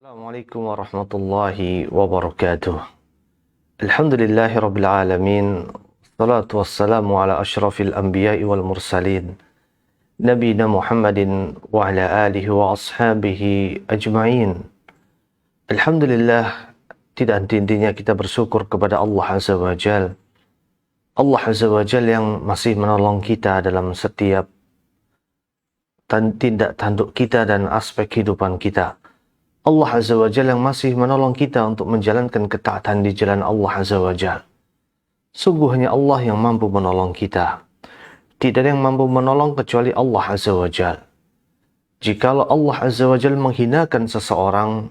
Assalamualaikum warahmatullahi wabarakatuh. Alhamdulillahi rabbil alamin. Salatu wassalamu ala ashrafil anbiya'i wal mursalin. Nabiyina Muhammadin wa ala alihi wa ashabihi ajma'in. Alhamdulillah, tidak henti-hentinya kita bersyukur kepada Allah Azza wa Jal. Allah Azza wa Jal yang masih menolong kita dalam setiap tindak tanduk kita dan aspek kehidupan kita. Allah Azza wa Jalla yang masih menolong kita untuk menjalankan ketaatan di jalan Allah Azza wa Jalla. Sungguhnya Allah yang mampu menolong kita. Tidak ada yang mampu menolong kecuali Allah Azza wa Jalla. Jikalau Allah Azza wa Jalla menghinakan seseorang,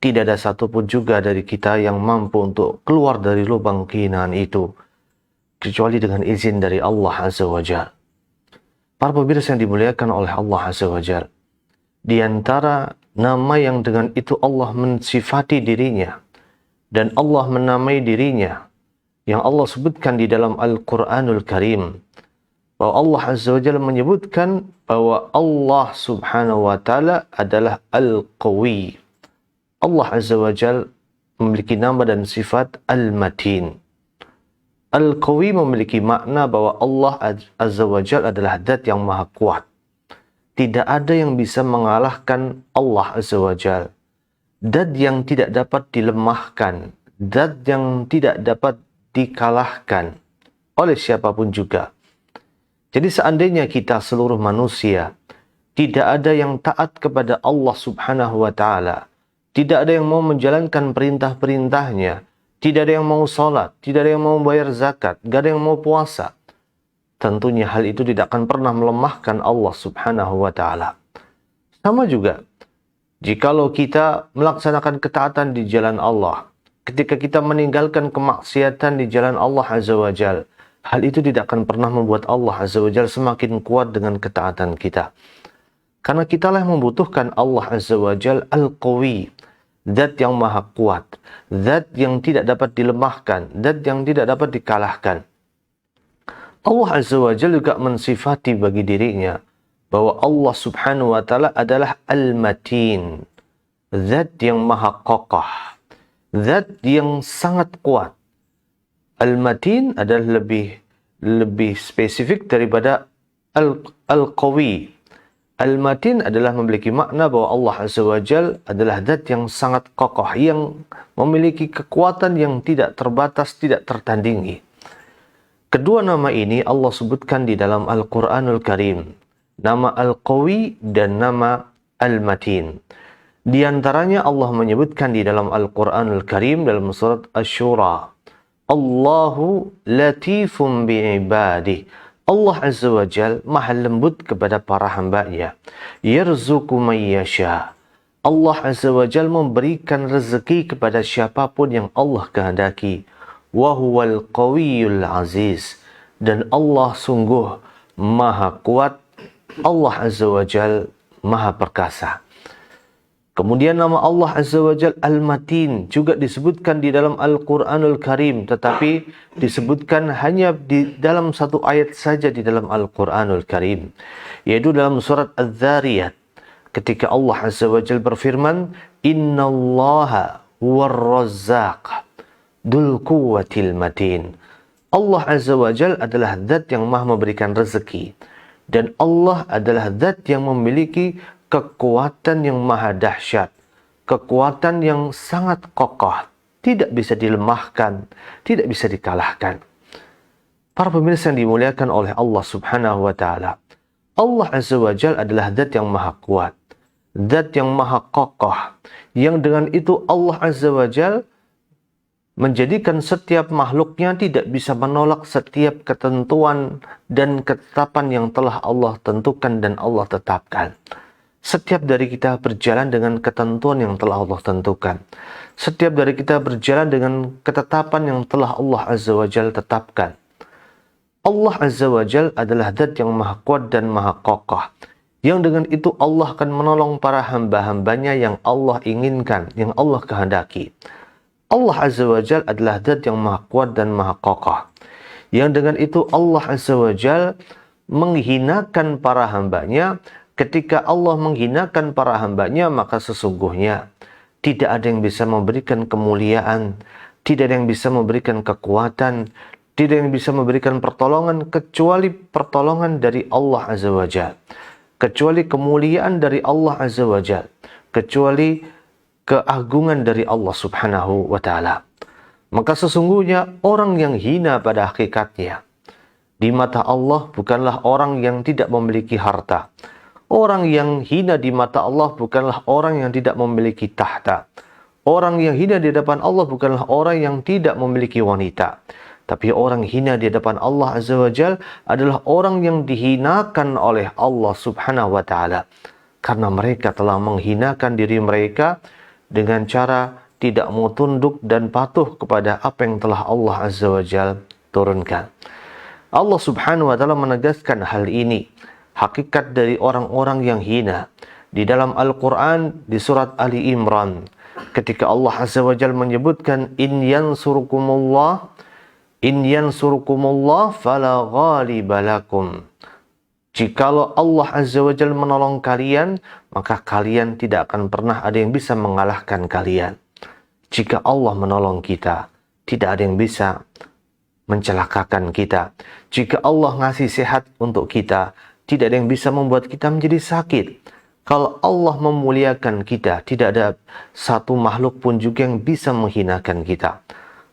tidak ada satupun juga dari kita yang mampu untuk keluar dari lubang kehinaan itu, kecuali dengan izin dari Allah Azza wa Jalla. Para pemirsa yang dimuliakan oleh Allah Azza wa Jalla, di antara nama yang dengan itu Allah mensifati dirinya dan Allah menamai dirinya yang Allah sebutkan di dalam Al-Quranul Karim, bahwa Allah Azza wa Jalla menyebutkan bahwa Allah Subhanahu wa Ta'ala adalah Al-Qawi. Allah Azza wa Jalla memiliki nama dan sifat Al-Matin. Al-Qawi memiliki makna bahwa Allah Azza wa Jalla adalah zat yang maha kuat. Tidak ada yang bisa mengalahkan Allah Azza wa Jal. Zat yang tidak dapat dilemahkan. Zat yang tidak dapat dikalahkan oleh siapapun juga. Jadi seandainya kita seluruh manusia tidak ada yang taat kepada Allah Subhanahu wa Ta'ala, tidak ada yang mau menjalankan perintah-perintahnya, tidak ada yang mau sholat, tidak ada yang mau bayar zakat, tidak ada yang mau puasa, tentunya hal itu tidak akan pernah melemahkan Allah Subhanahu wa Ta'ala. Sama juga, jikalau kita melaksanakan ketaatan di jalan Allah, ketika kita meninggalkan kemaksiatan di jalan Allah Azza wa Jal, hal itu tidak akan pernah membuat Allah Azza wa Jal semakin kuat dengan ketaatan kita. Karena kitalah yang membutuhkan Allah Azza wa Jal Al-Qawi, zat yang maha kuat, zat yang tidak dapat dilemahkan, zat yang tidak dapat dikalahkan. Allah Azza wa Jalla juga mensifati bagi dirinya bahwa Allah Subhanahu wa Ta'ala adalah Al-Matin, zat yang maha kokoh, zat yang sangat kuat. Al-Matin adalah lebih spesifik daripada Al-Qawi. Al-Matin adalah memiliki makna bahwa Allah Azza wa Jalla adalah zat yang sangat kokoh, yang memiliki kekuatan yang tidak terbatas, tidak tertandingi. Kedua nama ini Allah sebutkan di dalam Al-Quranul Karim. Nama Al-Qawi dan nama Al-Matin. Di antaranya Allah menyebutkan di dalam Al-Quranul Karim dalam surat Asy-Syura. Allahu latifum bi'ibadih. Allah Azza wa Jal maha lembut kepada para hambanya. Yarzuqu man yasha. Allah Azza wa Jal memberikan rezeki kepada siapapun yang Allah kehendaki. Wahuwal qawiyul aziz, dan Allah sungguh maha kuat. Allah Azza wa Jal maha perkasa. Kemudian nama Allah Azza wa Jal Al-Matin juga disebutkan di dalam Al-Quranul Karim, tetapi disebutkan hanya di dalam satu ayat saja di dalam Al-Quranul Karim, yaitu dalam surat Az-Zariyat, ketika Allah Azza wa Jal berfirman, Innallaha huwar razzaq Dzul Quwwatil Matin. Allah Azza wa Jal adalah zat yang maha memberikan rezeki, dan Allah adalah zat yang memiliki kekuatan yang maha dahsyat, kekuatan yang sangat kokoh, tidak bisa dilemahkan, tidak bisa dikalahkan. Para pemirsa yang dimuliakan oleh Allah Subhanahu wa Ta'ala, Allah Azza wa Jal adalah zat yang maha kuat, zat yang maha kokoh, yang dengan itu Allah Azza wa Jal menjadikan setiap makhluknya tidak bisa menolak setiap ketentuan dan ketetapan yang telah Allah tentukan dan Allah tetapkan. Setiap dari kita berjalan dengan ketentuan yang telah Allah tentukan. Setiap dari kita berjalan dengan ketetapan yang telah Allah Azza wa Jal tetapkan. Allah Azza wa Jal adalah zat yang maha kuat dan maha kokoh, yang dengan itu Allah akan menolong para hamba-hambanya yang Allah inginkan, yang Allah kehendaki. Allah Azza wa Jal adalah zat yang maha kuat dan maha kokoh, yang dengan itu Allah Azza wa Jal menghinakan para hambanya. Ketika Allah menghinakan para hambanya, maka sesungguhnya tidak ada yang bisa memberikan kemuliaan, tidak ada yang bisa memberikan kekuatan, tidak ada yang bisa memberikan pertolongan kecuali pertolongan dari Allah Azza wa Jalla, kecuali kemuliaan dari Allah Azza wa Jalla, kecuali keagungan dari Allah Subhanahu wa Ta'ala. Maka sesungguhnya orang yang hina pada hakikatnya di mata Allah bukanlah orang yang tidak memiliki harta. Orang yang hina di mata Allah bukanlah orang yang tidak memiliki tahta. Orang yang hina di hadapan Allah bukanlah orang yang tidak memiliki wanita. Tapi orang hina di hadapan Allah Azza wa Jal adalah orang yang dihinakan oleh Allah Subhanahu wa Ta'ala. Karena mereka telah menghinakan diri mereka dengan cara tidak mau tunduk dan patuh kepada apa yang telah Allah Azza wa Jal turunkan. Allah Subhanahu wa Ta'ala menegaskan hal ini. Hakikat dari orang-orang yang hina di dalam Al-Quran di surat Ali Imran, ketika Allah Azza wa Jalla menyebutkan in yansurukumullah fala ghaliba lakum. Jikalau Allah Azza wa Jalla menolong kalian, maka kalian tidak akan pernah ada yang bisa mengalahkan kalian. Jika Allah menolong kita, tidak ada yang bisa mencelakakan kita. Jika Allah ngasih sehat untuk kita, tidak ada yang bisa membuat kita menjadi sakit. Kalau Allah memuliakan kita, tidak ada satu makhluk pun juga yang bisa menghinakan kita.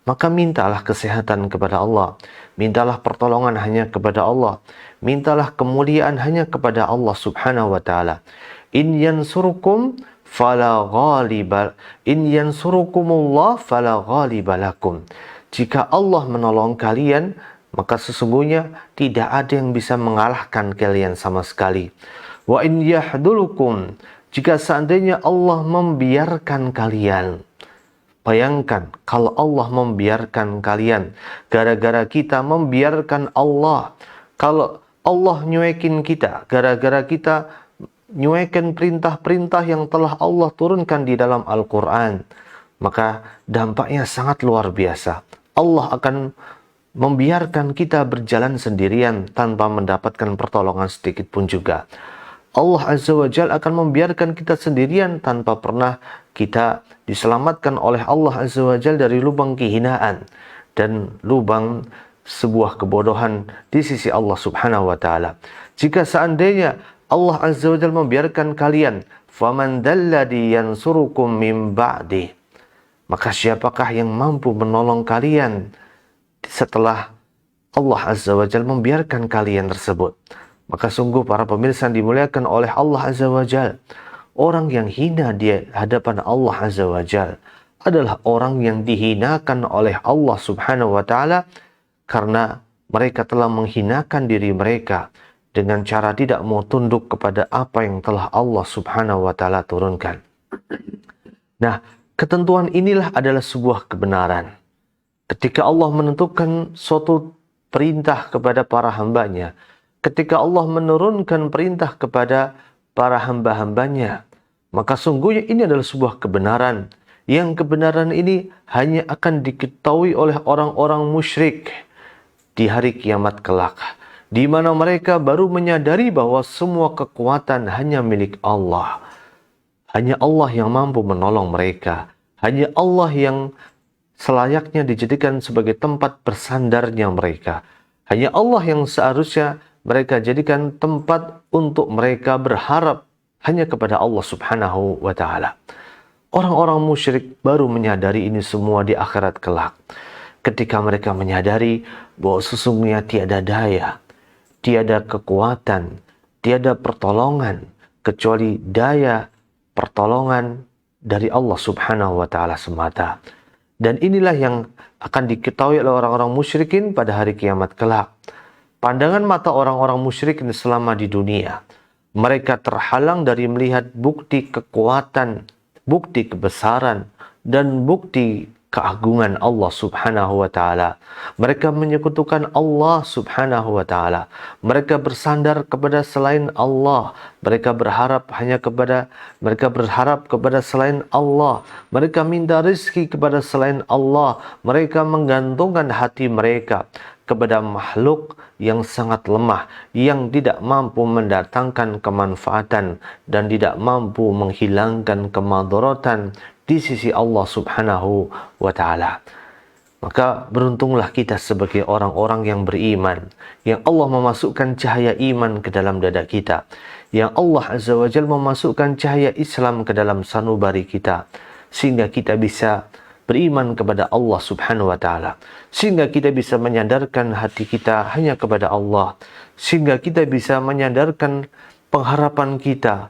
Maka mintalah kesehatan kepada Allah. Mintalah pertolongan hanya kepada Allah. Mintalah kemuliaan hanya kepada Allah Subhanahu wa Ta'ala. In yansurukumullah fala ghaliba lakum. Jika Allah menolong kalian, maka sesungguhnya tidak ada yang bisa mengalahkan kalian sama sekali. Wa in yahdulukum, jika seandainya Allah membiarkan kalian. Bayangkan kalau Allah membiarkan kalian, gara-gara kita membiarkan Allah. Kalau Allah nyuekin kita, gara-gara kita nyuekin perintah-perintah yang telah Allah turunkan di dalam Al-Quran, maka dampaknya sangat luar biasa. Allah akan membiarkan kita berjalan sendirian tanpa mendapatkan pertolongan sedikit pun juga. Allah Azza wa Jalla akan membiarkan kita sendirian tanpa pernah kita diselamatkan oleh Allah Azza wa Jalla dari lubang kehinaan dan lubang sebuah kebodohan di sisi Allah Subhanahu wa Ta'ala. Jika seandainya Allah Azza wa Jalla membiarkan kalian, faman dalladhi yansurukum min ba'di, maka siapakah yang mampu menolong kalian setelah Allah Azza wa Jalla membiarkan kalian tersebut? Maka sungguh para pemirsa dimuliakan oleh Allah Azza wa Jalla, orang yang hina di hadapan Allah Azza wa Jalla adalah orang yang dihinakan oleh Allah Subhanahu wa Ta'ala karena mereka telah menghinakan diri mereka dengan cara tidak mau tunduk kepada apa yang telah Allah Subhanahu wa Ta'ala turunkan. Nah, ketentuan inilah adalah sebuah kebenaran. Ketika Allah menentukan suatu perintah kepada para hambanya, ketika Allah menurunkan perintah kepada para hamba-hambanya, maka sungguhnya ini adalah sebuah kebenaran. Yang kebenaran ini hanya akan diketahui oleh orang-orang musyrik di hari kiamat kelak, di mana mereka baru menyadari bahwa semua kekuatan hanya milik Allah. Hanya Allah yang mampu menolong mereka. Hanya Allah yang selayaknya dijadikan sebagai tempat bersandarnya mereka. Hanya Allah yang seharusnya mereka jadikan tempat untuk mereka berharap hanya kepada Allah Subhanahu wa Ta'ala. Orang-orang musyrik baru menyadari ini semua di akhirat kelak. Ketika mereka menyadari bahwa sesungguhnya tiada daya, tiada kekuatan, tiada pertolongan, kecuali daya pertolongan dari Allah Subhanahu wa Ta'ala semata. Dan inilah yang akan diketahui oleh orang-orang musyrikin pada hari kiamat kelak. Pandangan mata orang-orang musyrikin selama di dunia, mereka terhalang dari melihat bukti kekuatan, bukti kebesaran, dan bukti keagungan Allah Subhanahu wa Ta'ala. Mereka menyekutukan Allah Subhanahu wa Ta'ala. Mereka bersandar kepada selain Allah. Mereka berharap kepada selain Allah. Mereka minta rezeki kepada selain Allah. Mereka menggantungkan hati mereka kepada makhluk yang sangat lemah, yang tidak mampu mendatangkan kemanfaatan dan tidak mampu menghilangkan kemadharatan di sisi Allah Subhanahu wa Ta'ala. Maka beruntunglah kita sebagai orang-orang yang beriman, yang Allah memasukkan cahaya iman ke dalam dada kita, yang Allah Azza wa Jalla memasukkan cahaya Islam ke dalam sanubari kita, sehingga kita bisa beriman kepada Allah Subhanahu wa Ta'ala, sehingga kita bisa menyandarkan hati kita hanya kepada Allah, sehingga kita bisa menyandarkan pengharapan kita,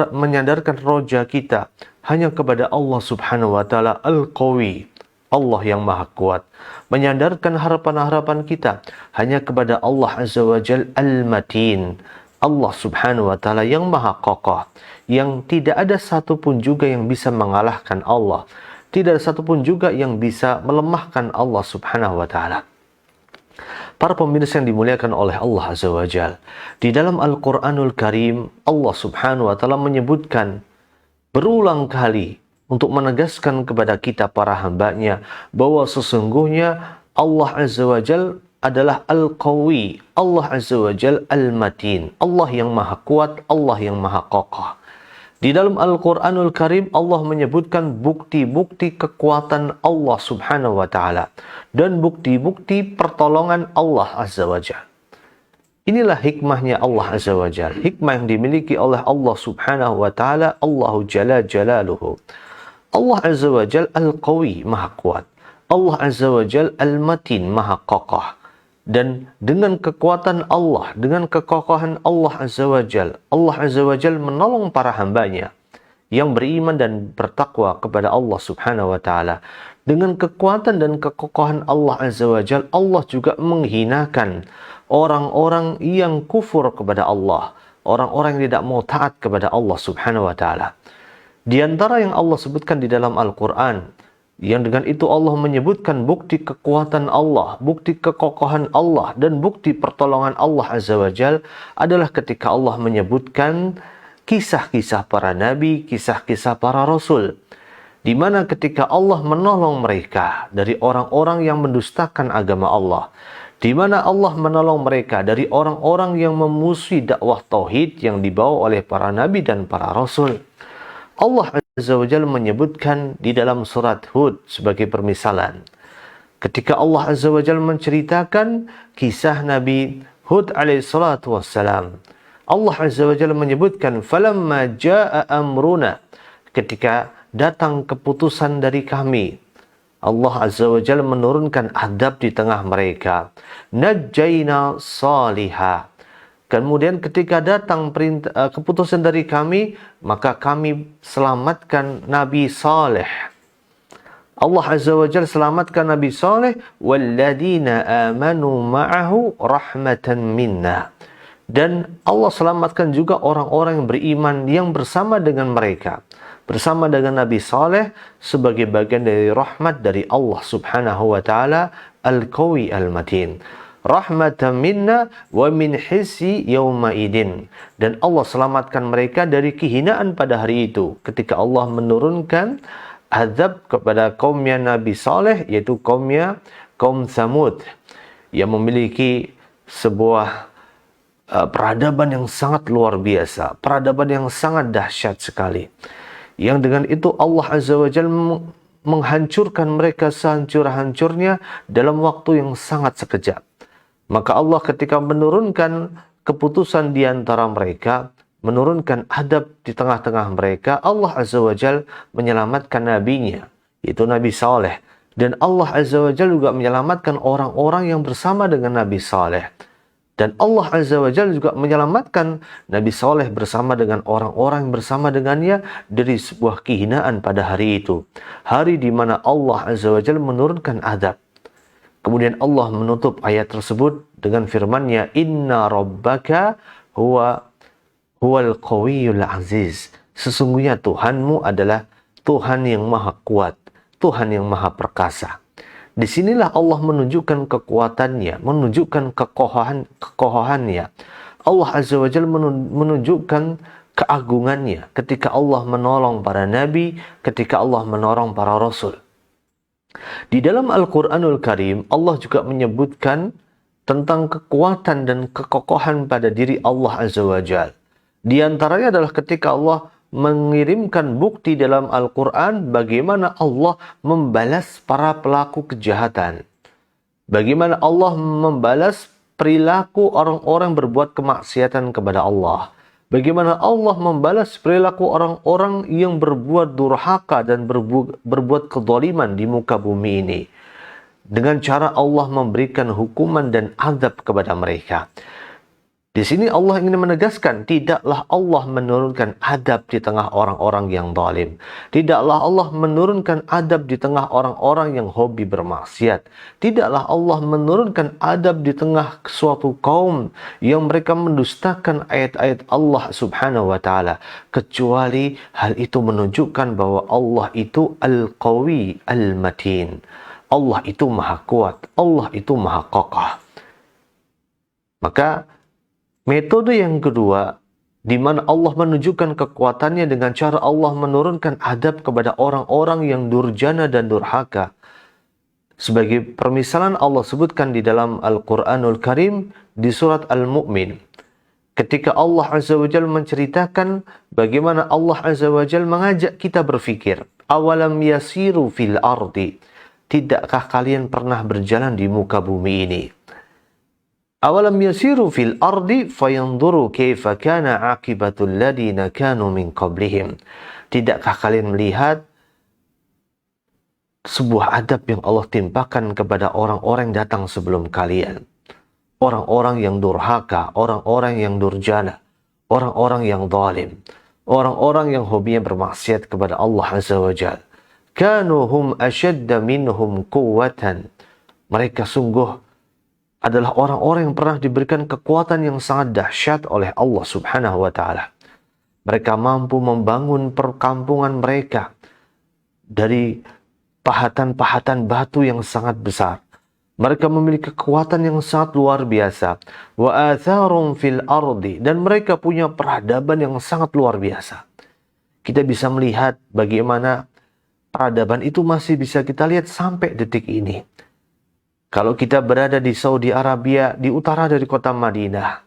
menyandarkan roja kita hanya kepada Allah Subhanahu wa Ta'ala Al-Qawi, Allah yang maha kuat, menyandarkan harapan-harapan kita hanya kepada Allah Azza wa Jal Al-Matin, Allah Subhanahu wa Ta'ala yang maha kokoh, yang tidak ada satupun juga yang bisa mengalahkan Allah, tidak ada satupun juga yang bisa melemahkan Allah Subhanahu wa Ta'ala. Para pemirsa yang dimuliakan oleh Allah Azza wa Jal, di dalam Al-Quranul Karim, Allah Subhanahu wa Ta'ala menyebutkan berulang kali untuk menegaskan kepada kita para hambanya bahwa sesungguhnya Allah Azza wa Jal adalah Al-Qawi, Allah Azza wa Jal Al-Matin, Allah yang maha kuat, Allah yang maha kokoh. Di dalam Al-Quranul Karim, Allah menyebutkan bukti-bukti kekuatan Allah Subhanahu wa Ta'ala dan bukti-bukti pertolongan Allah Azza wa Jal. Inilah hikmahnya Allah Azza wa Jal, hikmah yang dimiliki oleh Allah Subhanahu wa Ta'ala, Allahu Jalla Jalaluhu. Allah Azza wa Jal Al-Qawi, maha kuat. Allah Azza wa Jal Al-Matin, maha kokoh. Dan dengan kekuatan Allah, dengan kekokohan Allah Azza wa Jal, Allah Azza wa Jal menolong para hambanya yang beriman dan bertakwa kepada Allah Subhanahu wa Ta'ala. Dengan kekuatan dan kekokohan Allah Azza wa Jal, Allah juga menghinakan orang-orang yang kufur kepada Allah, orang-orang yang tidak mau taat kepada Allah Subhanahu wa Ta'ala. Di antara yang Allah sebutkan di dalam Al-Quran, yang dengan itu Allah menyebutkan bukti kekuatan Allah, bukti kekokohan Allah, dan bukti pertolongan Allah Azza wa Jal adalah ketika Allah menyebutkan kisah-kisah para nabi, kisah-kisah para rasul, di mana ketika Allah menolong mereka dari orang-orang yang mendustakan agama Allah, di mana Allah menolong mereka dari orang-orang yang memusuhi dakwah tauhid yang dibawa oleh para nabi dan para rasul. Allah Azza wa Jalla menyebutkan di dalam surat Hud sebagai permisalan. Ketika Allah Azza wa Jalla menceritakan kisah Nabi Hud alaihissalatu wassalam, Allah Azza wa Jalla menyebutkan, "Falamma jaa amruna," ketika datang keputusan dari kami, Allah Azza wa Jalla menurunkan adab di tengah mereka. Najjayna salihah. Kemudian ketika datang keputusan dari kami, maka kami selamatkan Nabi Saleh. Allah Azza wa Jalla selamatkan Nabi Saleh, "Walladzina amanu ma'ahu rahmatan minna." Dan Allah selamatkan juga orang-orang yang beriman yang bersama dengan mereka, bersama dengan Nabi Saleh sebagai bagian dari rahmat dari Allah Subhanahu wa Ta'ala Al-Qawi Al-Matin. Rahmatan minna wa min hissi yawma idin. Dan Allah selamatkan mereka dari kehinaan pada hari itu ketika Allah menurunkan azab kepada kaumnya Nabi Saleh, yaitu kaum Thamud, yang memiliki sebuah peradaban yang sangat luar biasa, peradaban yang sangat dahsyat sekali, yang dengan itu Allah Azza wa Jalla menghancurkan mereka sehancur-hancurnya dalam waktu yang sangat sekejap. Maka Allah ketika menurunkan keputusan di antara mereka, menurunkan adab di tengah-tengah mereka, Allah Azza wa Jal menyelamatkan nabinya, yaitu Nabi Saleh. Dan Allah Azza wa Jal juga menyelamatkan orang-orang yang bersama dengan Nabi Saleh. Dan Allah Azza wa Jal juga menyelamatkan Nabi Saleh bersama dengan orang-orang yang bersama dengannya dari sebuah kehinaan pada hari itu. Hari di mana Allah Azza wa Jal menurunkan adab. Kemudian Allah menutup ayat tersebut dengan firman-Nya, "Inna rabbaka huwal qawiyyul aziz." Sesungguhnya Tuhanmu adalah Tuhan yang maha kuat, Tuhan yang maha perkasa. Disinilah Allah menunjukkan kekuatannya, menunjukkan kekokohannya. Allah Azza wa Jalla menunjukkan keagungannya ketika Allah menolong para nabi, ketika Allah menolong para rasul. Di dalam Al-Quranul Karim, Allah juga menyebutkan tentang kekuatan dan kekokohan pada diri Allah Azza wa Jalla. Di antaranya adalah ketika Allah mengirimkan bukti dalam Al-Quran bagaimana Allah membalas para pelaku kejahatan. Bagaimana Allah membalas perilaku orang-orang berbuat kemaksiatan kepada Allah. Bagaimana Allah membalas perilaku orang-orang yang berbuat durhaka dan berbuat kezaliman di muka bumi ini. Dengan cara Allah memberikan hukuman dan azab kepada mereka. Di sini Allah ingin menegaskan, tidaklah Allah menurunkan adab di tengah orang-orang yang zalim. Tidaklah Allah menurunkan adab di tengah orang-orang yang hobi bermaksiat. Tidaklah Allah menurunkan adab di tengah suatu kaum yang mereka mendustakan ayat-ayat Allah Subhanahu wa taala, kecuali hal itu menunjukkan bahwa Allah itu Al-Qawi Al-Matin. Allah itu maha kuat, Allah itu maha kokoh. Maka metode yang kedua, di mana Allah menunjukkan kekuatannya dengan cara Allah menurunkan adab kepada orang-orang yang durjana dan durhaka. Sebagai permisalan Allah sebutkan di dalam Al-Quranul Karim di surat Al-Mu'min. Ketika Allah Azza wa Jalla menceritakan bagaimana Allah Azza wa Jalla mengajak kita berfikir. Awalam yasiru fil ardi. Tidakkah kalian pernah berjalan di muka bumi ini? Awalam yasiru fil ardi fayanzuru kaifa kana aqibatul ladina kanu min qablihim. Tidakkah kalian melihat sebuah adab yang Allah timpakan kepada orang-orang yang datang sebelum kalian? Orang-orang yang durhaka, orang-orang yang durjana, orang-orang yang zalim, orang-orang yang hobinya bermaksiat kepada Allah Azza wa Jalla. Kanu hum ashadda minhum quwwatan. Mereka sungguh adalah orang-orang yang pernah diberikan kekuatan yang sangat dahsyat oleh Allah Subhanahu wa taala. Mereka mampu membangun perkampungan mereka dari pahatan-pahatan batu yang sangat besar. Mereka memiliki kekuatan yang sangat luar biasa. Wa atharum fil ardi, dan mereka punya peradaban yang sangat luar biasa. Kita bisa melihat bagaimana peradaban itu masih bisa kita lihat sampai detik ini. Kalau kita berada di Saudi Arabia, di utara dari kota Madinah,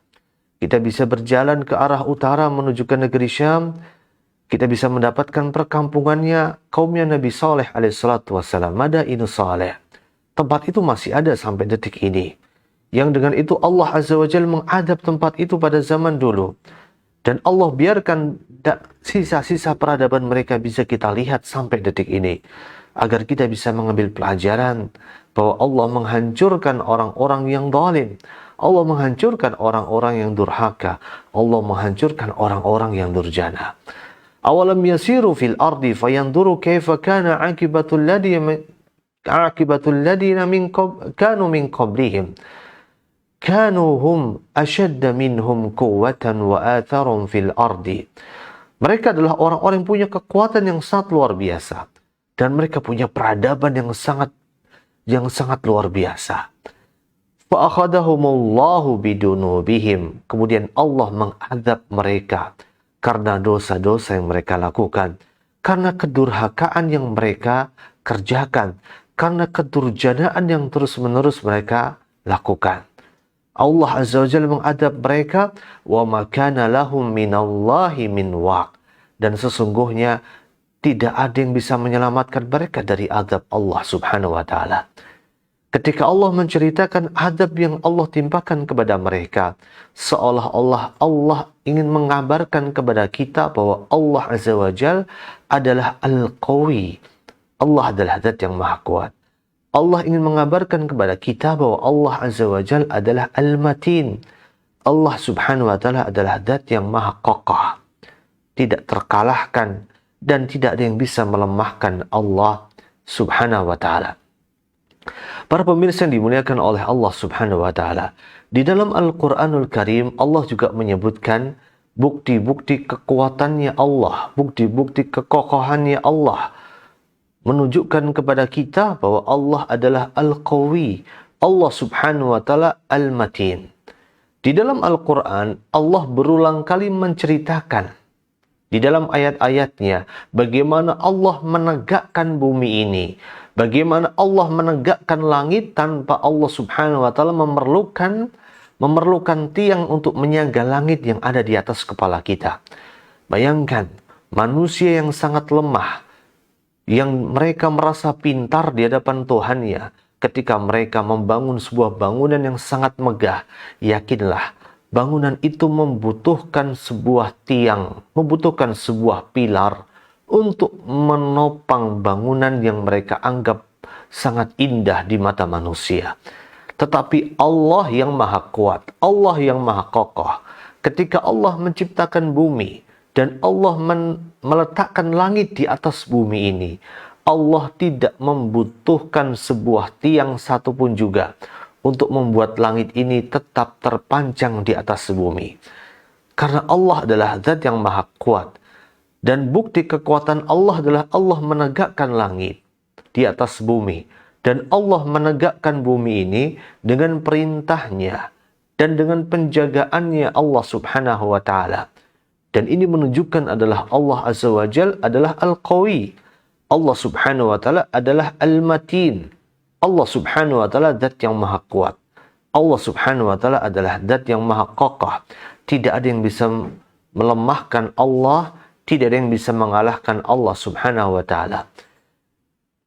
kita bisa berjalan ke arah utara menuju ke negeri Syam, kita bisa mendapatkan perkampungannya kaumnya Nabi Saleh alaihissalatu wassalam, Madainus Saleh. Tempat itu masih ada sampai detik ini. Yang dengan itu Allah Azza wa Jalla mengadab tempat itu pada zaman dulu. Dan Allah biarkan sisa-sisa peradaban mereka bisa kita lihat sampai detik ini. Agar kita bisa mengambil pelajaran bahwa Allah menghancurkan orang-orang yang zalim. Allah menghancurkan orang-orang yang durhaka. Allah menghancurkan orang-orang yang durjana. Awalam yasiru fil ardi fayanzuru kaifa kana aqibatul ladina kanu min qablihim. Kanu hum ashadda minhum quwwatan wa atharum fil ardi. Mereka adalah orang-orang yang punya kekuatan yang sangat luar biasa, dan mereka punya peradaban yang sangat luar biasa. Fa akhadahumullahu bidunubihim. Kemudian Allah mengadab mereka karena dosa-dosa yang mereka lakukan, karena kedurhakaan yang mereka kerjakan, karena kedurjanaan yang terus-menerus mereka lakukan. Allah Azza wa Jalla mengadab mereka, wa ma kana lahum minallahi min waq, dan sesungguhnya tidak ada yang bisa menyelamatkan mereka dari adab Allah Subhanahu wa taala. Ketika Allah menceritakan adab yang Allah timpakan kepada mereka, seolah-olah Allah ingin mengabarkan kepada kita bahwa Allah Azza wa Jalla adalah Al-Qawi. Allah adalah zat yang maha kuat. Allah ingin mengabarkan kepada kita bahwa Allah Azza wa Jalla adalah Al-Matin. Allah Subhanahu wa taala adalah zat yang maha kokoh, tidak terkalahkan, dan tidak ada yang bisa melemahkan Allah Subhanahu wa taala. Para pemirsa yang dimuliakan oleh Allah Subhanahu wa taala, di dalam Al-Qur'anul Karim Allah juga menyebutkan bukti-bukti kekuatannya Allah, bukti-bukti kekokohannya Allah, menunjukkan kepada kita bahwa Allah adalah Al-Qawi, Allah Subhanahu wa taala Al-Matin. Di dalam Al-Qur'an Allah berulang kali menceritakan di dalam ayat-ayatnya bagaimana Allah menegakkan bumi ini, bagaimana Allah menegakkan langit tanpa Allah Subhanahu wa taala memerlukan tiang untuk menyangga langit yang ada di atas kepala kita. Bayangkan, manusia yang sangat lemah, yang mereka merasa pintar di hadapan Tuhannya, ketika mereka membangun sebuah bangunan yang sangat megah, yakinlah bangunan itu membutuhkan sebuah tiang, membutuhkan sebuah pilar untuk menopang bangunan yang mereka anggap sangat indah di mata manusia. Tetapi Allah yang maha kuat, Allah yang maha kokoh, ketika Allah menciptakan bumi dan Allah meletakkan langit di atas bumi ini, Allah tidak membutuhkan sebuah tiang satupun juga untuk membuat langit ini tetap terpancang di atas bumi. Karena Allah adalah zat yang maha kuat. Dan bukti kekuatan Allah adalah Allah menegakkan langit di atas bumi. Dan Allah menegakkan bumi ini dengan perintahnya dan dengan penjagaannya Allah Subhanahu wa ta'ala. Dan ini menunjukkan adalah Allah Azza wa Jal adalah Al-Qawi. Allah Subhanahu wa ta'ala adalah Al-Matin. Allah Subhanahu wa ta'ala zat yang maha kuat. Allah Subhanahu wa ta'ala adalah zat yang maha kokoh. Tidak ada yang bisa melemahkan Allah, tidak ada yang bisa mengalahkan Allah Subhanahu wa ta'ala.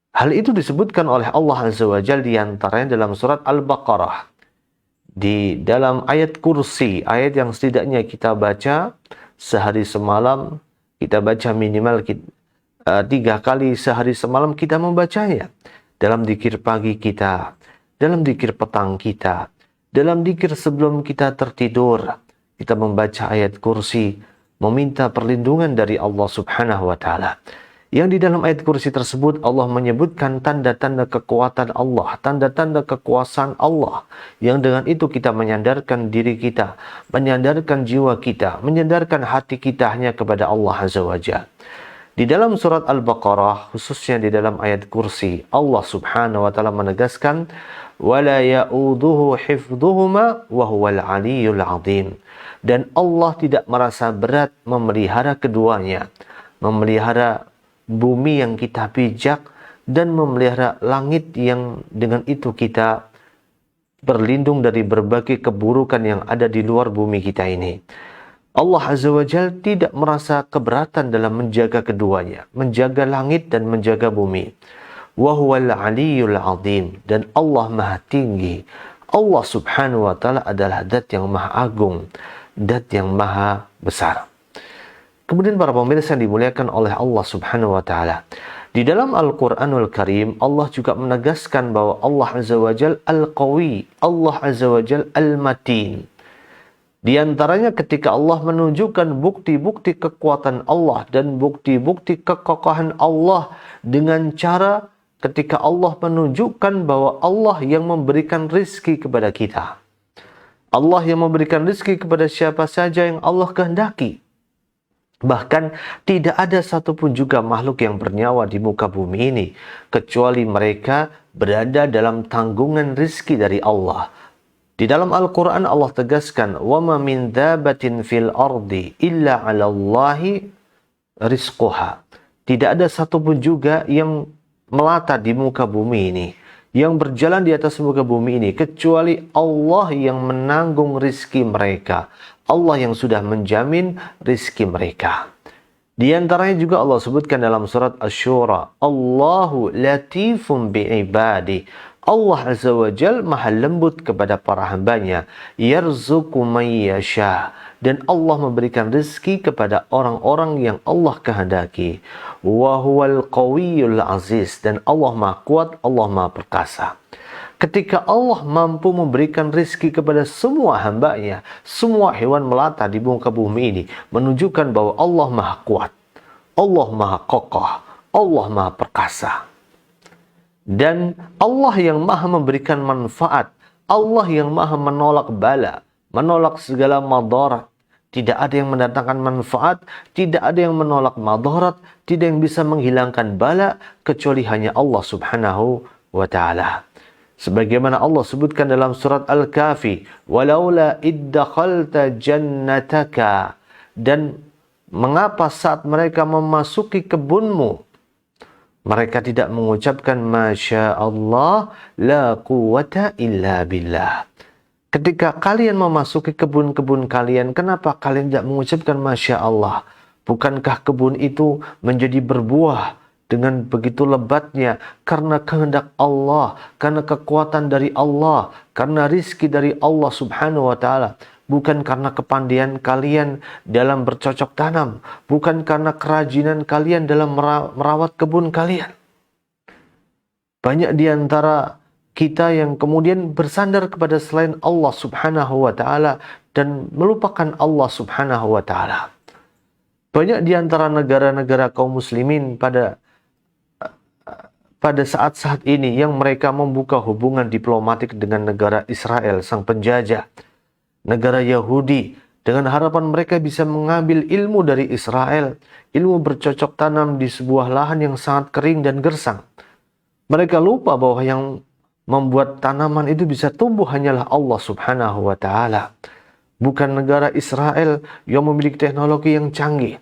Hal itu disebutkan oleh Allah Azza wa Jalla di antaranya dalam surat Al-Baqarah. Di dalam ayat kursi, ayat yang setidaknya kita baca sehari semalam, kita baca minimal 3 kali sehari semalam kita membacanya. Dalam dzikir pagi kita, dalam dzikir petang kita, dalam dzikir sebelum kita tertidur, kita membaca ayat kursi, meminta perlindungan dari Allah Subhanahu wa ta'ala. Yang di dalam ayat kursi tersebut Allah menyebutkan tanda-tanda kekuatan Allah, tanda-tanda kekuasaan Allah, yang dengan itu kita menyandarkan diri kita, menyandarkan jiwa kita, menyandarkan hati kita hanya kepada Allah Azza wa Jalla. Di dalam surat Al-Baqarah, khususnya di dalam ayat kursi, Allah Subhanahu wa ta'ala menegaskan, وَلَا يَؤُودُهُ حِفْظُهُمَا وَهُوَ الْعَلِيُّ الْعَظِيمُ. Dan Allah tidak merasa berat memelihara keduanya, memelihara bumi yang kita pijak, dan memelihara langit yang dengan itu kita berlindung dari berbagai keburukan yang ada di luar bumi kita ini. Allah Azza wa Jalla tidak merasa keberatan dalam menjaga keduanya, menjaga langit dan menjaga bumi. Wa huwal aliyyul azim, dan Allah maha tinggi. Allah Subhanahu wa ta'ala adalah zat yang maha agung, zat yang maha besar. Kemudian para pemirsa yang dimuliakan oleh Allah Subhanahu wa ta'ala, di dalam Al-Quranul Karim Allah juga menegaskan bahwa Allah Azza wa Jalla Al-Qawi, Allah Azza wa Jalla Al-Matin. Di antaranya ketika Allah menunjukkan bukti-bukti kekuatan Allah dan bukti-bukti kekokohan Allah dengan cara ketika Allah menunjukkan bahwa Allah yang memberikan rizki kepada kita. Allah yang memberikan rizki kepada siapa saja yang Allah kehendaki. Bahkan tidak ada satupun juga makhluk yang bernyawa di muka bumi ini kecuali mereka berada dalam tanggungan rizki dari Allah. Di dalam Al-Quran Allah tegaskan, وَمَا مِنْ دَابَةٍ فِي الْأَرْضِ إِلَّا عَلَى اللَّهِ رِزْقُهَا. Tidak ada satupun juga yang melata di muka bumi ini, yang berjalan di atas muka bumi ini, kecuali Allah yang menanggung rizki mereka. Allah yang sudah menjamin rizki mereka. Di antaranya juga Allah sebutkan dalam surat Asy-Syura, Allahu latifun bi'ibadi. Allah Azza wa Jal maha lembut kepada para hambanya. Yarzuqu man yasha. Dan Allah memberikan rezeki kepada orang-orang yang Allah kehendaki. Wa huwal qawiyyul aziz. Dan Allah maha kuat, Allah maha perkasa. Ketika Allah mampu memberikan rezeki kepada semua hambanya, semua hewan melata di muka bumi ini menunjukkan bahwa Allah maha kuat, Allah maha kokoh, Allah maha perkasa. Dan Allah yang maha memberikan manfaat, Allah yang maha menolak bala, menolak segala madarat. Tidak ada yang mendatangkan manfaat, tidak ada yang menolak madarat, tidak yang bisa menghilangkan bala, kecuali hanya Allah Subhanahu wa ta'ala. Sebagaimana Allah sebutkan dalam surat Al-Kahfi, walaula iddakhalta jannataka, dan Mengapa saat mereka memasuki kebunmu, mereka tidak mengucapkan Masya Allah, la quwata illa billah. Ketika kalian memasuki kebun-kebun kalian, kenapa kalian tidak mengucapkan Masya Allah? Bukankah kebun itu menjadi berbuah dengan begitu lebatnya karena kehendak Allah, karena kekuatan dari Allah, karena rizki dari Allah subhanahu wa ta'ala. Bukan karena kepandaian kalian dalam bercocok tanam, bukan karena kerajinan kalian dalam merawat kebun kalian. Banyak di antara kita yang kemudian bersandar kepada selain Allah subhanahu wa ta'ala dan melupakan Allah subhanahu wa ta'ala. Banyak di antara negara-negara kaum muslimin pada saat-saat ini yang mereka membuka hubungan diplomatik dengan negara Israel, sang penjajah, negara Yahudi, dengan harapan mereka bisa mengambil ilmu dari Israel, ilmu bercocok tanam di sebuah lahan yang sangat kering dan gersang. Mereka lupa bahwa yang membuat tanaman itu bisa tumbuh hanyalah Allah subhanahu wa ta'ala. Bukan negara Israel yang memiliki teknologi yang canggih.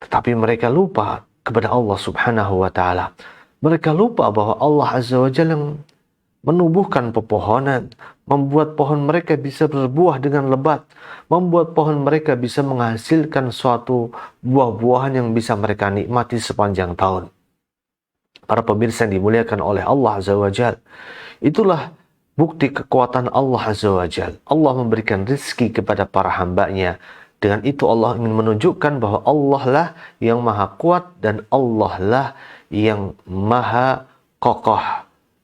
Tetapi mereka lupa kepada Allah subhanahu wa ta'ala. Mereka lupa bahwa Allah azza wa jalla yang menumbuhkan pepohonan, membuat pohon mereka bisa berbuah dengan lebat, membuat pohon mereka bisa menghasilkan suatu buah-buahan yang bisa mereka nikmati sepanjang tahun. Para pemirsa yang dimuliakan oleh Allah azza wa jalla, itulah bukti kekuatan Allah azza wa jalla. Allah memberikan rizki kepada para hambanya. Dengan itu Allah ingin menunjukkan bahwa Allah lah yang maha kuat dan Allah lah yang maha kokoh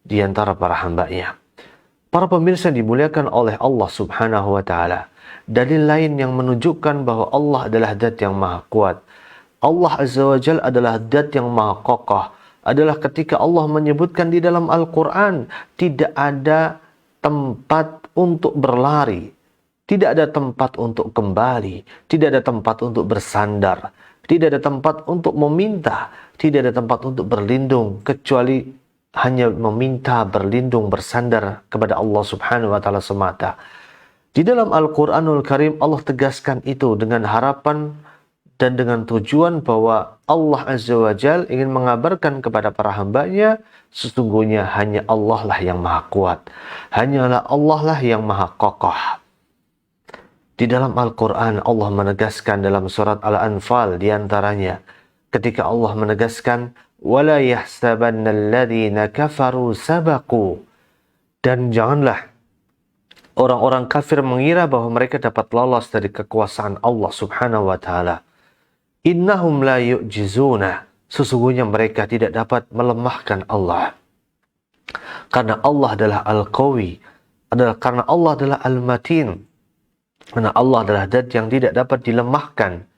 di antara para hambanya. Para pemirsa yang dimuliakan oleh Allah subhanahu wa ta'ala, dalil lain yang menunjukkan bahwa Allah adalah zat yang maha kuat, Allah azza wa jalla adalah zat yang maha kokoh, adalah ketika Allah menyebutkan di dalam Al-Quran, tidak ada tempat untuk berlari, tidak ada tempat untuk kembali, tidak ada tempat untuk bersandar, tidak ada tempat untuk meminta, tidak ada tempat untuk berlindung, kecuali hanya meminta, berlindung, bersandar kepada Allah subhanahu wa ta'ala semata. Di dalam Al-Quranul Karim Allah tegaskan itu dengan harapan dan dengan tujuan bahwa Allah azza wa jalla ingin mengabarkan kepada para hambanya, sesungguhnya hanya Allah lah yang maha kuat, hanyalah Allah lah yang maha kokoh. Di dalam Al-Quran Allah menegaskan dalam surat Al-Anfal diantaranya, ketika Allah menegaskan وَلَا يَحْسَبَنَّ الَّذِينَ كَفَرُوا سَبَقُوا, dan janganlah orang-orang kafir mengira bahwa mereka dapat lolos dari kekuasaan Allah subhanahu wa ta'ala. Innahum la yu'jizuna, sesungguhnya mereka tidak dapat melemahkan Allah. Karena Allah adalah Al-Qawi, karena Allah adalah Al-Matin, karena Allah adalah zat yang tidak dapat dilemahkan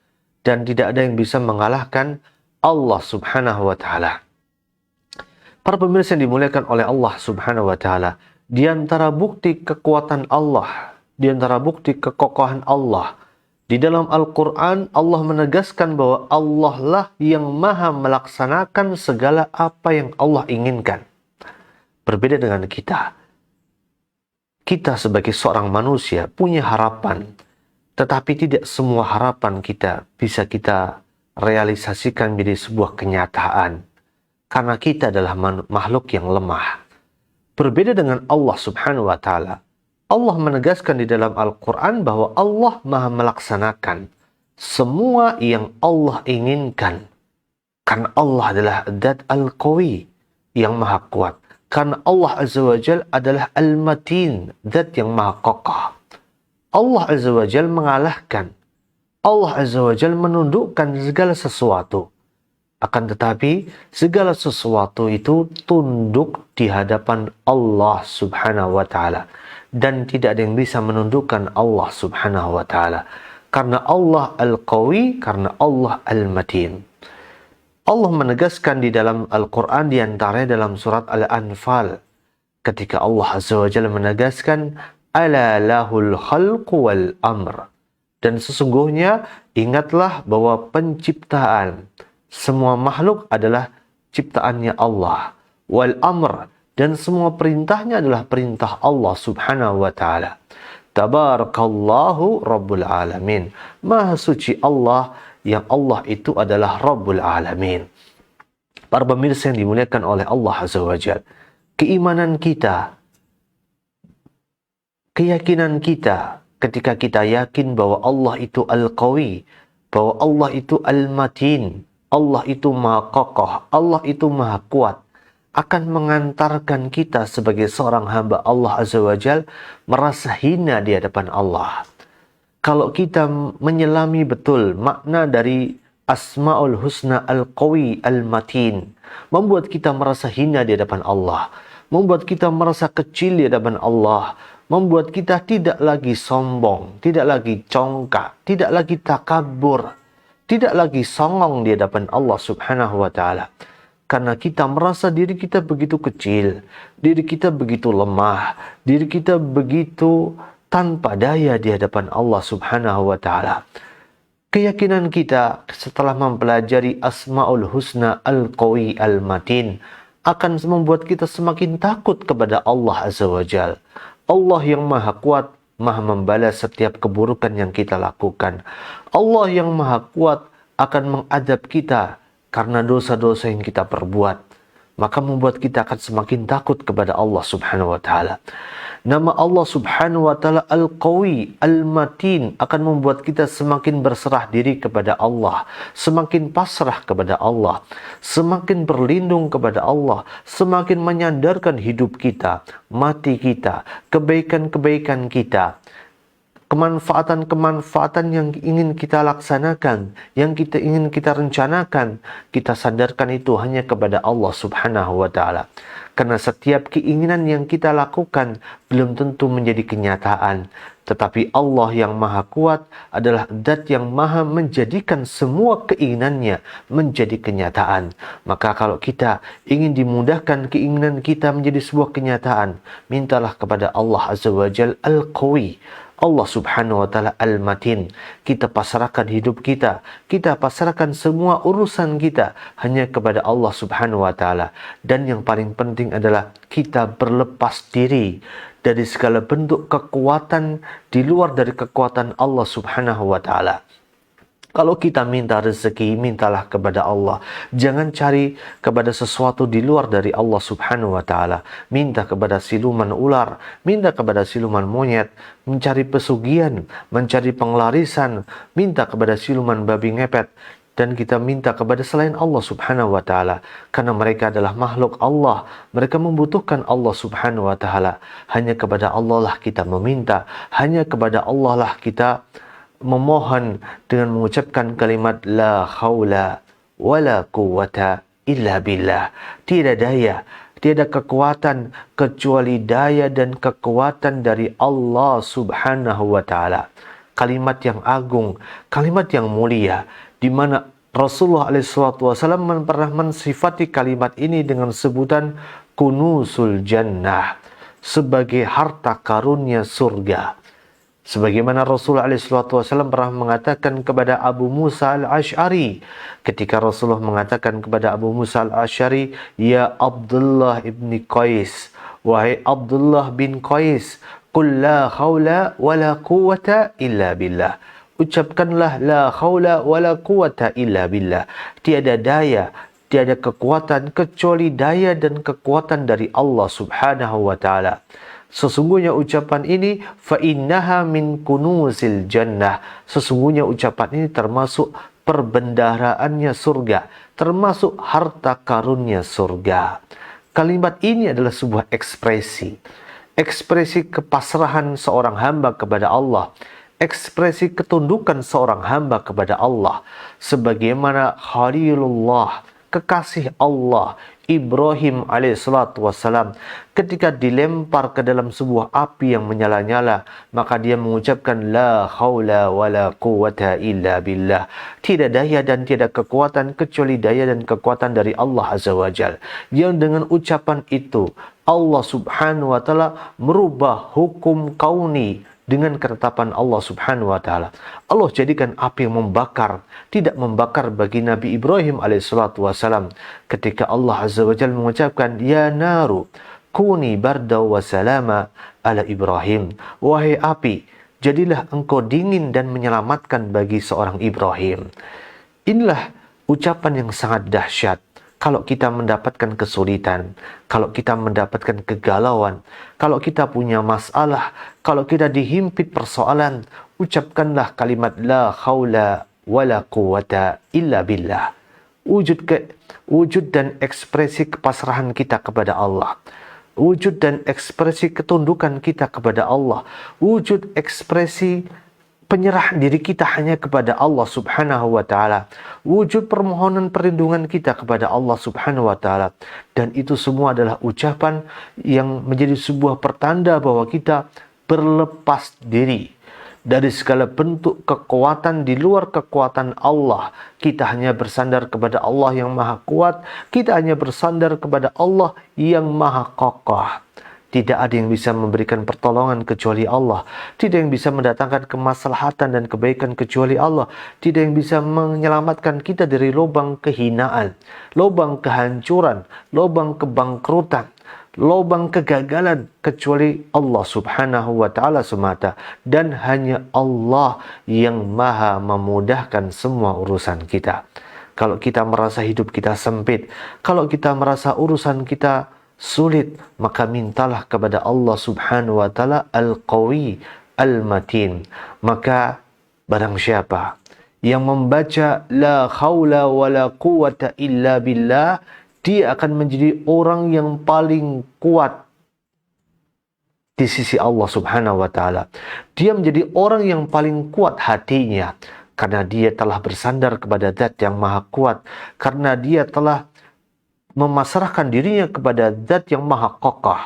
dan tidak ada yang bisa mengalahkan Allah subhanahu wa ta'ala. Para pemirsa yang dimuliakan oleh Allah subhanahu wa ta'ala, di antara bukti kekuatan Allah, di antara bukti kekokohan Allah, di dalam Al-Quran Allah menegaskan bahwa Allah lah yang maha melaksanakan segala apa yang Allah inginkan. Berbeda dengan kita. Kita sebagai seorang manusia punya harapan, tetapi tidak semua harapan kita bisa kita realisasikan menjadi sebuah kenyataan, karena kita adalah makhluk yang lemah. Berbeda dengan Allah subhanahu wa ta'ala, Allah menegaskan di dalam Al-Quran bahwa Allah maha melaksanakan semua yang Allah inginkan, karena Allah adalah zat Al-Qawi yang maha kuat, karena Allah azza wa jalla adalah Al-Matin, zat yang maha kokoh. Allah azza wa jalla mengalahkan, Allah azza wa jalla menundukkan segala sesuatu. Akan tetapi segala sesuatu itu tunduk di hadapan Allah subhanahu wa ta'ala, dan tidak ada yang bisa menundukkan Allah subhanahu wa ta'ala, karena Allah Al-Qawi, karena Allah Al-Matin. Allah menegaskan di dalam Al-Quran diantaranya dalam surat Al-Anfal, ketika Allah azza wa jalla menegaskan ala lahul khalqu wal amr, dan sesungguhnya ingatlah bahwa penciptaan semua makhluk adalah ciptaannya Allah, wal amr, dan semua perintahnya adalah perintah Allah subhanahu wa ta'ala. Tabarakallahu rabbul alamin, maha suci Allah yang Allah itu adalah Rabbul Alamin. Para pemirsa yang dimuliakan oleh Allah Azza wa Jalla, keimanan kita, keyakinan kita ketika kita yakin bahwa Allah itu Al-Qawi, bahwa Allah itu Al-Matin, Allah itu Maha Kokoh, Allah itu Maha Kuat, akan mengantarkan kita sebagai seorang hamba Allah Azza wa Jalla merasa hina di hadapan Allah. Kalau kita menyelami betul makna dari Asma'ul Husna Al-Qawi Al-Matin, membuat kita merasa hina di hadapan Allah, membuat kita merasa kecil di hadapan Allah, membuat kita tidak lagi sombong, tidak lagi congkak, tidak lagi takabur, tidak lagi songong di hadapan Allah Subhanahu wa Ta'ala. Karena kita merasa diri kita begitu kecil, diri kita begitu lemah, diri kita begitu tanpa daya di hadapan Allah Subhanahu wa Ta'ala. Keyakinan kita setelah mempelajari Asma'ul Husna Al-Qawi Al-Matin akan membuat kita semakin takut kepada Allah Azza wa Jalla. Allah yang Maha Kuat, Maha membalas setiap keburukan yang kita lakukan. Allah yang Maha Kuat akan mengadab kita karena dosa-dosa yang kita perbuat. Maka membuat kita akan semakin takut kepada Allah Subhanahu wa Ta'ala. Nama Allah Subhanahu wa Ta'ala Al-Qawi, Al-Matin akan membuat kita semakin berserah diri kepada Allah, semakin pasrah kepada Allah, semakin berlindung kepada Allah, semakin menyandarkan hidup kita, mati kita, kebaikan-kebaikan kita, kemanfaatan-kemanfaatan yang ingin kita laksanakan, yang ingin kita rencanakan, kita sandarkan itu hanya kepada Allah Subhanahu wa Ta'ala. Karena setiap keinginan yang kita lakukan belum tentu menjadi kenyataan. Tetapi Allah yang Maha Kuat adalah zat yang maha menjadikan semua keinginannya menjadi kenyataan. Maka kalau kita ingin dimudahkan keinginan kita menjadi sebuah kenyataan, mintalah kepada Allah Azza wa Jalla Al-Qawi, Allah Subhanahu wa Ta'ala Al-Matin. Kita pasrahkan hidup kita, kita pasrahkan semua urusan kita hanya kepada Allah Subhanahu wa Ta'ala. Dan yang paling penting adalah kita berlepas diri dari segala bentuk kekuatan di luar dari kekuatan Allah Subhanahu wa Ta'ala. Kalau kita minta rezeki, mintalah kepada Allah. Jangan cari kepada sesuatu di luar dari Allah Subhanahu wa Ta'ala. Minta kepada siluman ular, minta kepada siluman monyet, mencari pesugihan, mencari penglarisan, minta kepada siluman babi ngepet. Dan kita minta kepada selain Allah Subhanahu wa Ta'ala. Karena mereka adalah makhluk Allah. Mereka membutuhkan Allah Subhanahu wa Ta'ala. Hanya kepada Allah lah kita meminta. Hanya kepada Allah lah kita memohon dengan mengucapkan kalimat la haula wala quwata illa billah. Tiada daya, tiada kekuatan kecuali daya dan kekuatan dari Allah Subhanahu wa Ta'ala. Kalimat yang agung, kalimat yang mulia, di mana Rasulullah SAW pernah mensifati kalimat ini dengan sebutan kunusul jannah, sebagai harta karunia surga. Sebagaimana Rasulullah SAW pernah mengatakan kepada Abu Musa al-Ash'ari, ketika Rasulullah mengatakan kepada Abu Musa al-Ash'ari, ya Abdullah ibn Qais, wahai Abdullah bin Qais, qul la khawla wa la quwata illa billah. Ucapkanlah la khawla wa la quwata illa billah. Tiada daya, tiada kekuatan kecuali daya dan kekuatan dari Allah Subhanahu wa Ta'ala. Sesungguhnya ucapan ini fa innaha min kunuzil jannah. Sesungguhnya ucapan ini termasuk perbendaharaannya surga, termasuk harta karunia surga. Kalimat ini adalah sebuah ekspresi kepasrahan seorang hamba kepada Allah, ekspresi ketundukan seorang hamba kepada Allah. Sebagaimana Khalilullah, kekasih Allah, Ibrahim alaihissalatu wassalam, ketika dilempar ke dalam sebuah api yang menyala-nyala, maka dia mengucapkan la haula wa la quwata illa billah. Tidak daya dan tidak kekuatan kecuali daya dan kekuatan dari Allah Azza wa Jalla. Yang dengan ucapan itu Allah Subhanahu wa Ta'ala merubah hukum kauni dengan ketetapan Allah Subhanahu wa Ta'ala. Allah jadikan api yang membakar, tidak membakar bagi Nabi Ibrahim alaihissalatu wassalam, ketika Allah Azza wa Jalla mengucapkan ya naru kuni barda wa salama ala Ibrahim. Wahai api, jadilah engkau dingin dan menyelamatkan bagi seorang Ibrahim. Inilah ucapan yang sangat dahsyat. Kalau kita mendapatkan kesulitan, kalau kita mendapatkan kegalauan, kalau kita punya masalah, kalau kita dihimpit persoalan, ucapkanlah kalimat la haula wala quwata illa billah. Wujud dan ekspresi kepasrahan kita kepada Allah. Wujud dan ekspresi ketundukan kita kepada Allah. Wujud ekspresi penyerahan diri kita hanya kepada Allah subhanahu wa ta'ala. Wujud permohonan perlindungan kita kepada Allah subhanahu wa ta'ala. Dan itu semua adalah ucapan yang menjadi sebuah pertanda bahwa kita berlepas diri dari segala bentuk kekuatan di luar kekuatan Allah. Kita hanya bersandar kepada Allah yang maha kuat. Kita hanya bersandar kepada Allah yang maha kokoh. Tidak ada yang bisa memberikan pertolongan kecuali Allah. Tidak yang bisa mendatangkan kemaslahatan dan kebaikan kecuali Allah. Tidak yang bisa menyelamatkan kita dari lubang kehinaan, lubang kehancuran, lubang kebangkrutan, lubang kegagalan kecuali Allah subhanahu wa ta'ala semata. Dan hanya Allah yang maha memudahkan semua urusan kita. Kalau kita merasa hidup kita sempit, kalau kita merasa urusan kita sulit, maka mintalah kepada Allah subhanahu wa ta'ala al-qawi al-matin. Maka barang siapa yang membaca la haula wa la quwata illa billah, dia akan menjadi orang yang paling kuat di sisi Allah subhanahu wa ta'ala. Dia menjadi orang yang paling kuat hatinya, karena dia telah bersandar kepada Zat yang maha kuat, karena dia telah memasrahkan dirinya kepada Zat yang maha kokoh.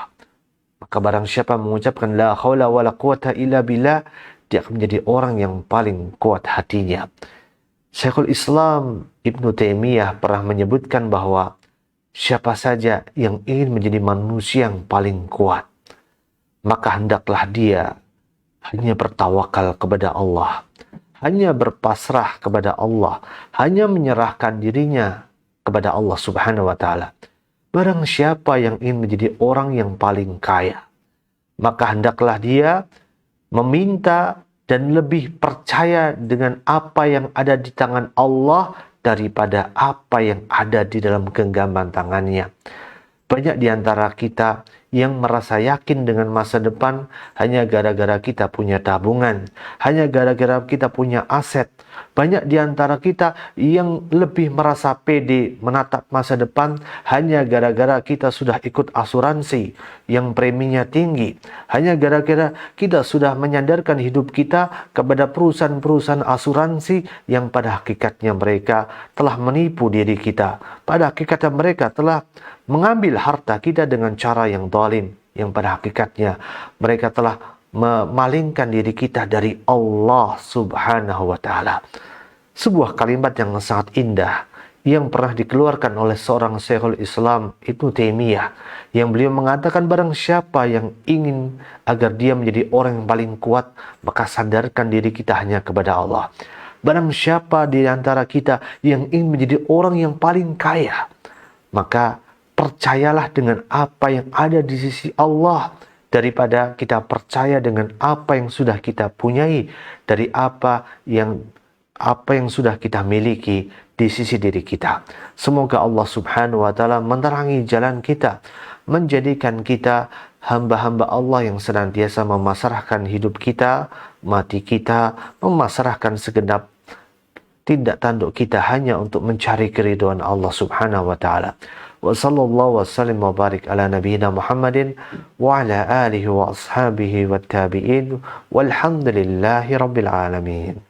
Maka barang siapa mengucapkan la haula wa la quwata illa billah, dia akan menjadi orang yang paling kuat hatinya. Syekhul Islam Ibn Taimiyah pernah menyebutkan bahwa siapa saja yang ingin menjadi manusia yang paling kuat, maka hendaklah dia hanya bertawakal kepada Allah, hanya berpasrah kepada Allah, hanya menyerahkan dirinya kepada Allah subhanahu wa ta'ala. Barang siapa yang ingin menjadi orang yang paling kaya, maka hendaklah dia meminta dan lebih percaya dengan apa yang ada di tangan Allah daripada apa yang ada di dalam genggaman tangannya. Banyak di antara kita yang merasa yakin dengan masa depan hanya gara-gara kita punya tabungan, hanya gara-gara kita punya aset. Banyak di antara kita yang lebih merasa pede menatap masa depan hanya gara-gara kita sudah ikut asuransi yang preminya tinggi. Hanya gara-gara kita sudah menyandarkan hidup kita kepada perusahaan-perusahaan asuransi yang pada hakikatnya mereka telah menipu diri kita. Pada hakikatnya mereka telah mengambil harta kita dengan cara yang zalim, yang pada hakikatnya mereka telah memalingkan diri kita dari Allah subhanahu wa ta'ala. Sebuah kalimat yang sangat indah yang pernah dikeluarkan oleh seorang Syekhul Islam Ibn Taimiyah, yang beliau mengatakan barang siapa yang ingin agar dia menjadi orang yang paling kuat, maka sandarkan diri kita hanya kepada Allah. Barang siapa di antara kita yang ingin menjadi orang yang paling kaya, maka percayalah dengan apa yang ada di sisi Allah daripada kita percaya dengan apa yang sudah kita punyai, dari apa yang sudah kita miliki di sisi diri kita. Semoga Allah subhanahu wa ta'ala menerangi jalan kita, menjadikan kita hamba-hamba Allah yang senantiasa memasrahkan hidup kita, mati kita, memasrahkan segenap tindak tanduk kita hanya untuk mencari keridhaan Allah subhanahu wa ta'ala. Wa sallallahu wa sallim wa barik ala nabiyyina Muhammadin wa ala alihi wa ashabihi wa tabi'in walhamdulillahi rabbil alamin.